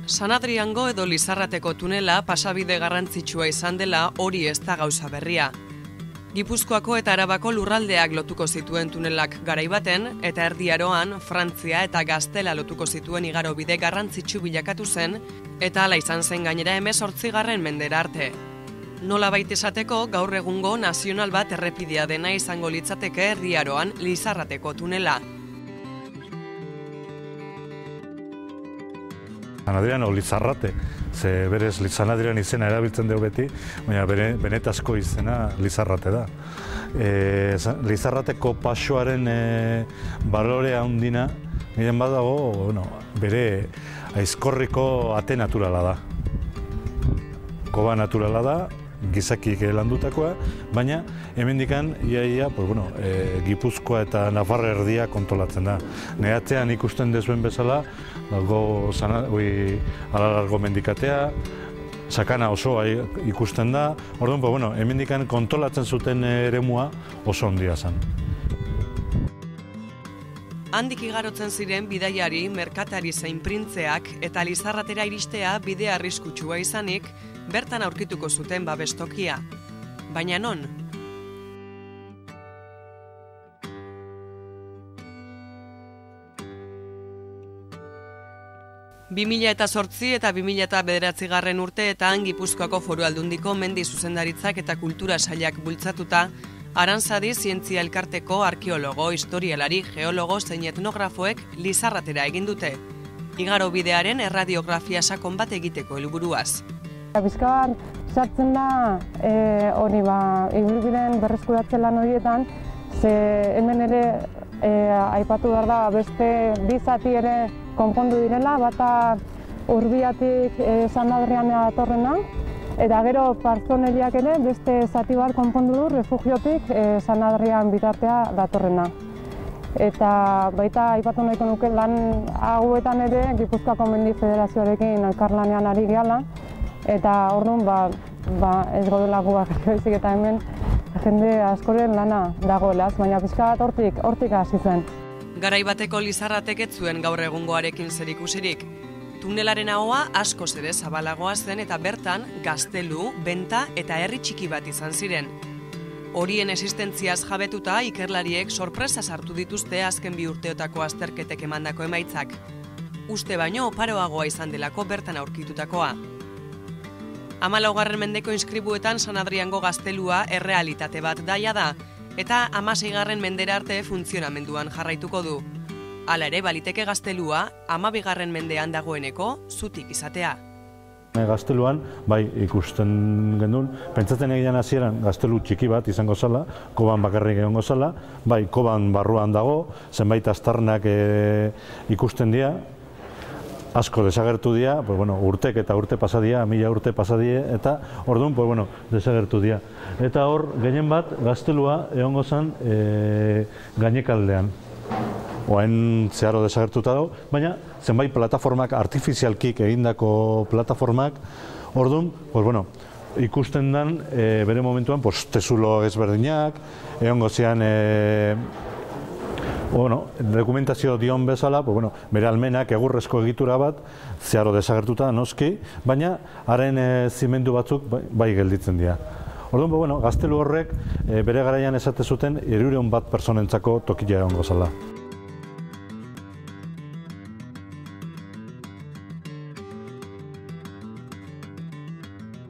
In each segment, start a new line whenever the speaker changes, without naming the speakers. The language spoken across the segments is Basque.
San Adriango edo Lizarrateko tunela pasabide garrantzitsua izan dela hori ez da gauza berria. Gipuzkoako eta Arabako lurraldeak lotuko zituen tunelak garai baten, eta Erdi Aroan Frantzia eta Gaztela lotuko zituen igarobide garrantzitsu bilakatu zen, eta hala izan zen gainera 18. mendera arte. Nolabait esateko, gaur egungo nazional bat errepidea dena izango litzateke Erdi Aroan Lizarrateko tunela.
San Adrian o Lizarrate, ze berez San Adrian izena erabiltzen dugu beti, baina benetazko izena Lizarrate da. Lizarrateko pasoaren balorea handina, nien badago, bere aizkorriko ate naturala da. Koba naturala da, gizakik landutakoa, baina hemendikan iaia Gipuzkoa eta Nafarra erdia kontolatzen da. Neatzean ikusten dezuen bezala, alalargo mendikatea, sakana osoa ikusten da, orduan, hemendikan kontolatzen zuten eremua oso handia zen.
Handik igarotzen ziren bidaiari, merkatari zein printzeak eta Lizarratera iristea bide arriskutsua izanik, bertan aurkituko zuten babestokia. Baina non? ...2008 eta 2009 urteetan Gipuzkoako Foru Aldundiko mendi zuzendaritzak eta kultura sailak bultzatuta, Aranzadi Zientzia Elkarteko arkeologo, historialari, geologo zein etnografoek Lizarratera egin dute. Igarobidearen erradiografia sakon bat egiteko helburuaz.
Bizkaian sartzen da ibilbideen berreskuratze lan horietan, ze hemen ere aipatu behar da beste bi zati ere konpondu direla, bata Urbiatik San Adrianera datorrena, eta gero Partzoneliak ere beste zati bat konpondu du refugiotik San Adrian bitartea datorrena. Eta baita aipatu nahiko nuke lan hauetan ere Gipuzkoako Mendi Federazioarekin elkarlanean ari gehala, eta orduan ez gaudela guak baizik eta hemen jende askoren lana dagoela, baina pixka bat hortik hasi zen.
Garai bateko Lizarratek ez zuen gaur egungoarekin zerikusirik. Tunelaren ahoa askoz ere zabalagoa zen eta bertan gaztelu, benta eta herri txiki bat izan ziren. Horien existentziaz jabetuta ikerlariek sorpresa sartu dituzte azken 2 urteotako azterketek emandako emaitzak. Uste baino oparoagoa izan delako bertan aurkitutakoa. 14. mendeko inskribuetan San Adriango gaztelua errealitate bat daia da, eta 16. mendera arte funtzionamenduan jarraituko du. Hala ere, baliteke gaztelua 12. mendean dagoeneko zutik izatea.
Gazteluan, bai, ikusten genuen, pentsatzen egin hasieran gaztelu txiki bat izango zela, koban bakarrik egongo zela, bai, koban barruan dago, zenbait aztarnak ikusten dira, asko desagertu dira, urtek eta urte pasadia, 1000 urte pasadie, eta orduan, desagertu dira. Eta hor, gehien bat, gaztelua egongo zen gainekaldean. Oain zeharo desagertuta dago, baina zenbait plataformak, artifizialkik egindako plataformak, orduan, ikusten den bere momentuan tezulo ezberdinak, egongo zian dokumentazio dion bezala, bere almenak egurrezko egitura bat, zeharo desagertuta noski, baina haren zimendu batzuk bai gelditzen dira. Orduan, gaztelu horrek bere garaian esate zuten 300 bat personentzako tokia egongo zela.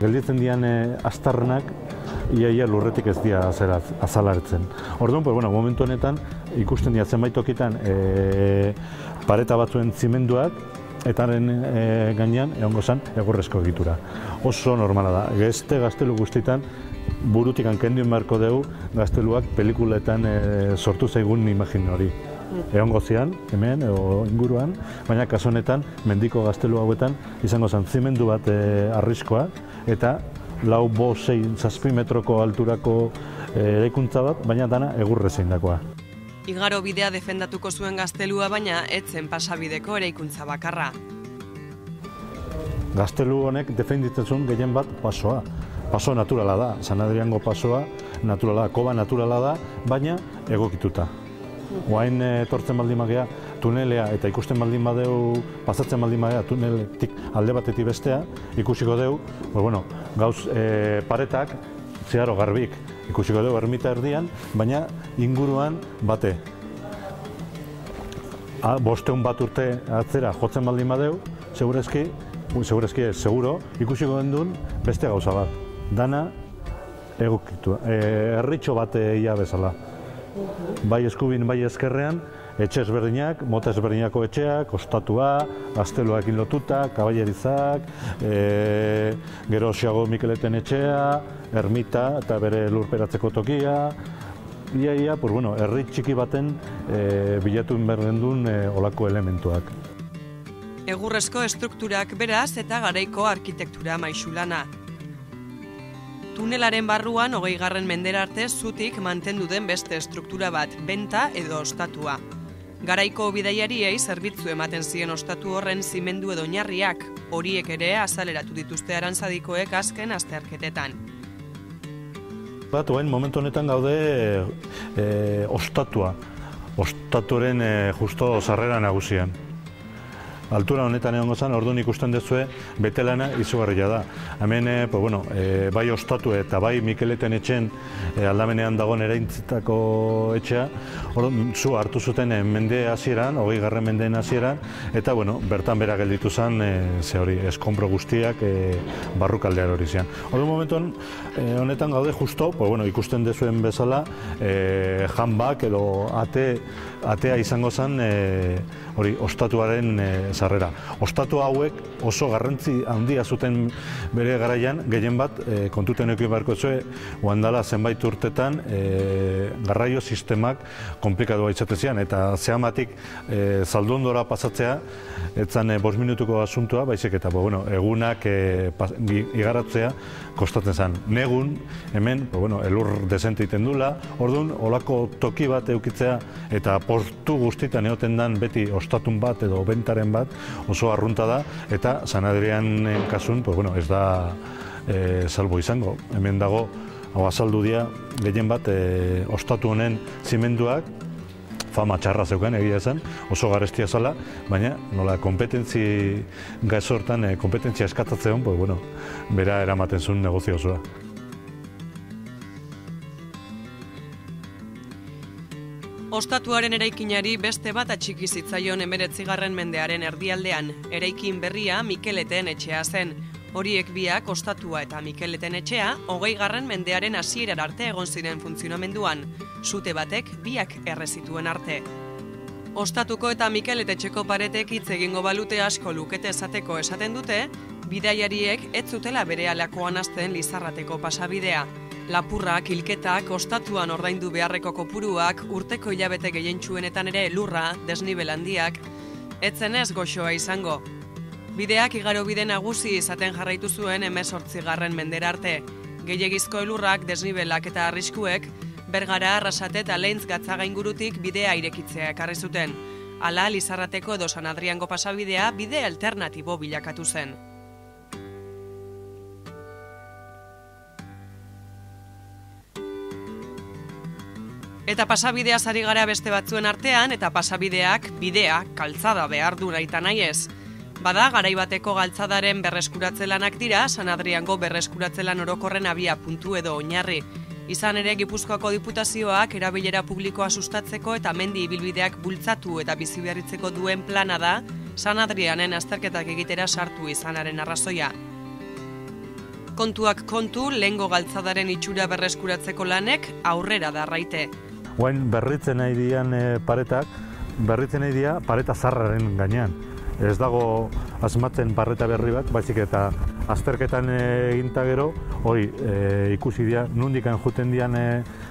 Gelditzen dian aztarnak iaia lurretik ez dira azalaretzen. Orduan, momentu honetan ikusten dira zenbait tokitan pareta batzuen zimenduak eta haren gainean egongo zen egurrezko egitura. Oso normala da. Gaztelu guztietan burutik kendu beharko dugu gazteluak pelikuletan sortu zaigun imagin hori. Egongo zian, hemen, inguruan, baina kasu honetan, mendiko gaztelu hauetan, izango zen zimendu bat arriskoa, eta 4-6 metroko alturako eraikuntza bat, baina dana egurrez egindakoa.
Igaro bidea defendatuko zuen gaztelua, baina ez zen pasabideko eraikuntza bakarra.
Gaztelu honek defenditzen zuen gehien bat pasoa. Paso naturala da, San Adriango pasoa naturala, koba naturala da, baina egokituta. Oain etortzen baldin magea, tunelea eta ikusten baldin badeu, pasatzen baldin magea, tuneletik alde batetik bestea, ikusiko deu, gauz paretak, zeharo garbik, ikusiko deu ermita erdian, baina inguruan bate. 500 bat urte atzera jotzen baldin badeu, seguro, ikusiko gendun beste gauza bat. Dana egokitua, erritxo bat ia bezala. Bai eskubin, bai ezkerrean, etxe ezberdinak, mota ezberdinako etxeak, ostatua, gazteluakin lotuta, kaballerizak, gero Xiago Mikeleten etxea, ermita eta bere lurperatzeko tokia. Ia, herri txiki baten bilatu bergendun olako elementuak.
Egurrezko estrukturak beraz eta garaiko arkitektura maixulana. Tunelaren barruan 20. mendera arte zutik mantendu den beste estruktura bat, benta edo ostatua. Garaiko bidaiariei zerbitzu ematen zien ostatu horren zimendu edo oinarriak, horiek ere azaleratu dituzte Arantzadikoek azken astearketetan.
Oain momentu honetan gaude ostatua, ostatuaren justo sarrera nagusian. Altura honetan egongo zen, orduan ikusten dezue, betelana izugarria da. Hemen, bai ostatu eta bai Mikeleten etxen aldamenean dagoen eraintzitako etxea, zu hartu zuten mende hasieran, 20. mendeen hasieran, eta bertan bera gelditu zen, eskombro guztiak barrukaldean hori zian. Orduan momentuan honetan gaude justo, ikusten dezuen bezala, janbak edo atea izango zen ostatuaren sarrera. Ostatu hauek oso garrantzi handia zuten bere garaian, gehien bat kontuten eduki beharko zuen, oandala zenbait urtetan garraio sistemak komplikadua itzatezian, eta zehamatik Zaldundora pasatzea, etzan 5 minutuko asuntua, baizik eta egunak igaratzea kostatzen zen. Negun, hemen, elur desente iten dula, orduan, olako toki bat eukitzea, eta portu guztitan egoten dan beti ostatun bat edo bentaren bat, oso arrunta da, eta San Adrianen kasun, ez da salbo izango. Hemen dago, hau azaldu dira, gehien bat, ostatu honen zimenduak, fama txarra zeukan egia esan, oso garestia zala, baina nola kompetentzi gazortan, kompetentzia eskatzatzen, bera eramaten zuen negozio osoa.
Ostatuaren eraikinari beste bat atxiki zitzaion 19. mendearen erdialdean, eraikin berria Mikeleten etxea zen. Horiek biak, ostatua eta Mikeleten etxea, 20. mendearen hasierar arte egon ziren funtzionamenduan, sute batek biak errezituen arte. Ostatuko eta Mikelet etxeko paretek hitz egingo balute asko lukete esateko esaten dute, bidaiariek ez zutela berehalakoan hasten Lizarrateko pasabidea. Lapurrak, hilketak, ostatuan ordaindu beharreko kopuruak, urteko hilabete gehientsuenetan ere lurra, desnibel handiak, etzen ez goxoa izango. Bideak igaro bide nagusi izaten jarraitu zuen 18. mendera arte. Gehiegizko elurrak, desnibelak eta arriskuek, Bergara, Arrasate eta Leintz Gatzaga ingurutik bidea irekitzea ekarri zuten. Hala, Lizarrateko edo San Adriango pasabidea bide alternatibo bilakatu zen. Eta pasabideaz ari gara beste batzuen artean, eta pasabideak bidea, kaltzada behar du naita nahi ez. Bada, garaibateko galtzadaren berreskuratze lanak dira, San Adriango berreskuratze lan orokorren abia puntu edo oinarri. Izan ere, Gipuzkoako Diputazioak erabilera publikoa sustatzeko eta mendi ibilbideak bultzatu eta biziberritzeko duen plana da, San Adrianen azterketak egitera sartu izanaren arrazoia. Kontuak kontu, lehengo galtzadaren itxura berreskuratzeko lanek aurrera darraite.
Oain berritzen nahi dian paretak, berritzen nahi dia pareta zarraren gainean. Ez dago asmatzen pareta berri bat, baizik eta azterketan eginta gero, hori ikusi dira, nundikan juten dian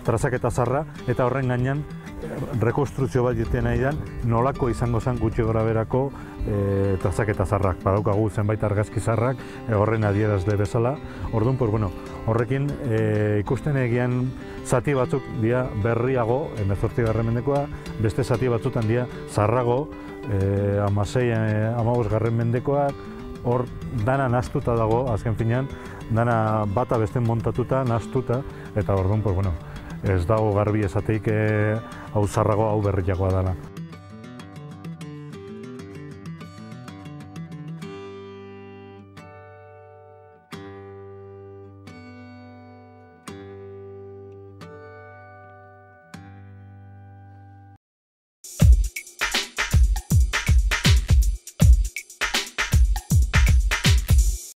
trazaketa zarra, eta horren gainean rekonstruzio bat jiten nahi dian, nolako izango zen gutxi gora berako trazaketa zarrak. Badaukagu zenbait argazki zarrak, horren adierazle bezala. Orduan, horrekin ikusten egian zati batzuk dira berriago, 18. mendekoa, beste zati batzutan dira zarrago, 16. mendekoak, hor dana nahastuta dago, azken finean, dana bata beste montatuta, nahastuta, eta orduan, ez dago garbi esateik hau zarrago, hau berriagoa dela.